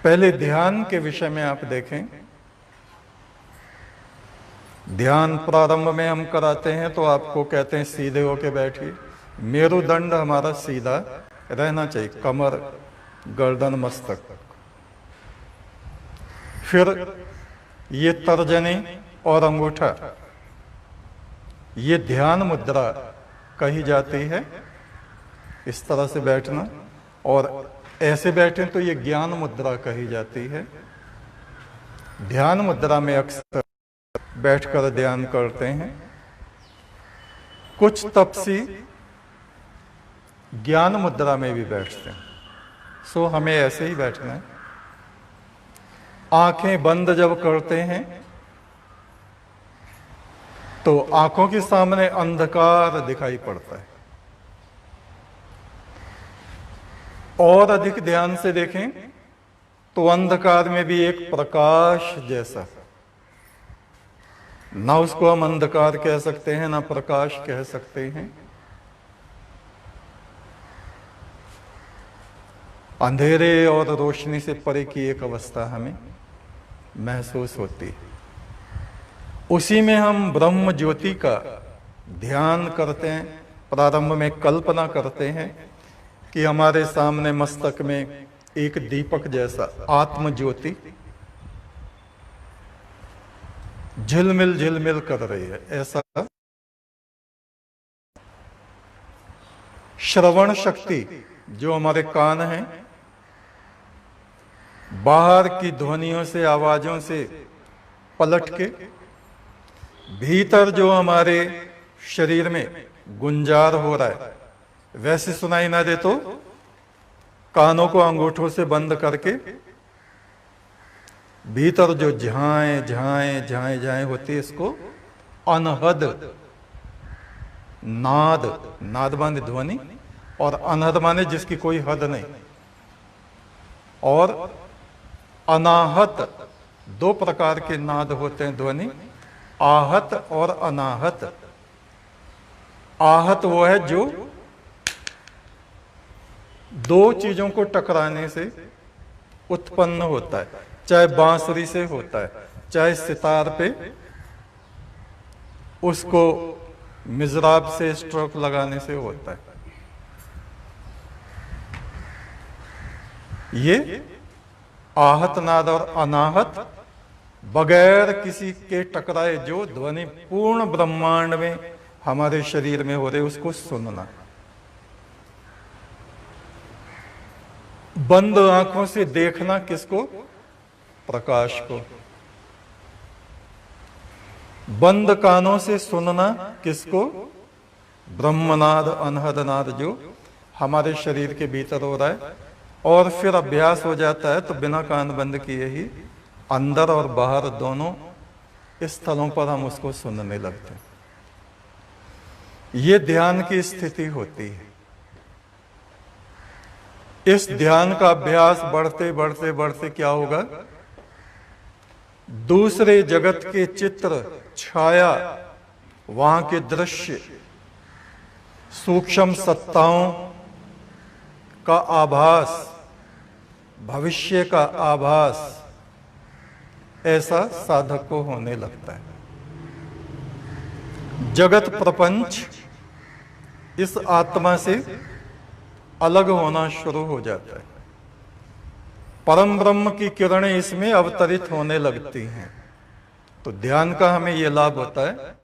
पहले ध्यान के विषय में आप देखें। ध्यान प्रारंभ में हम कराते हैं तो आपको कहते हैं सीधे होके बैठिए। मेरुदंड हमारा सीधा रहना चाहिए, कमर, गर्दन, मस्तक। फिर ये तर्जनी और अंगूठा, ये ध्यान मुद्रा कही जाती है। इस तरह से बैठना, और ऐसे बैठे तो ये ज्ञान मुद्रा कही जाती है। ध्यान मुद्रा में अक्सर बैठकर ध्यान करते हैं। कुछ तपसी ज्ञान मुद्रा में भी बैठते हैं। सो हमें ऐसे ही बैठना है। आंखें बंद जब करते हैं तो आंखों के सामने अंधकार दिखाई पड़ता है। और अधिक ध्यान से देखें तो अंधकार में भी एक प्रकाश जैसा, ना उसको हम अंधकार कह सकते हैं ना प्रकाश कह सकते हैं, अंधेरे और रोशनी से परे की एक अवस्था हमें महसूस होती है। उसी में हम ब्रह्म ज्योति का ध्यान करते हैं। प्रारंभ में कल्पना करते हैं कि हमारे सामने मस्तक में एक दीपक जैसा आत्म ज्योति झिलमिल झिलमिल कर रही है। ऐसा श्रवण शक्ति, जो हमारे कान हैं, बाहर की ध्वनियों से, आवाजों से पलट के भीतर जो हमारे शरीर में गुंजार हो रहा है वैसे सुनाई ना दे तो कानों को अंगूठों से बंद करके भीतर जो झाएं झाएं झाएं झाएं होती है, इसको अनहद नाद, नाद माने ध्वनि, और अनहद माने जिसकी कोई हद नहीं, और अनाहत, दो प्रकार के नाद होते हैं ध्वनि, आहत और अनाहत। आहत वो है जो दो चीजों को टकराने से उत्पन्न होता है, चाहे बांसुरी से होता है, चाहे सितार पे उसको मिजराब से स्ट्रोक लगाने से होता है। ये आहत नाद और अनाहत बगैर किसी के टकराए जो ध्वनि पूर्ण ब्रह्मांड में हमारे शरीर में हो रहे, उसको सुनना। बंद आंखों से देखना किसको? प्रकाश को। बंद कानों से सुनना किसको? ब्रह्मनाद, अनहदनाद जो हमारे शरीर के भीतर हो रहा है। और फिर अभ्यास हो जाता है तो बिना कान बंद किए ही अंदर और बाहर दोनों स्थलों पर हम उसको सुनने लगते हैं। ये ध्यान की स्थिति होती है। इस ध्यान का अभ्यास बढ़ते बढ़ते बढ़ते क्या होगा? दूसरे जगत के चित्र, छाया, वहां के दृश्य, सूक्ष्म सत्ताओं का आभास, भविष्य का आभास, ऐसा साधक को होने लगता है। जगत प्रपंच इस आत्मा से अलग होना शुरू हो जाता है। परम ब्रह्म की किरणें इसमें अवतरित होने लगती हैं। तो ध्यान का हमें यह लाभ होता है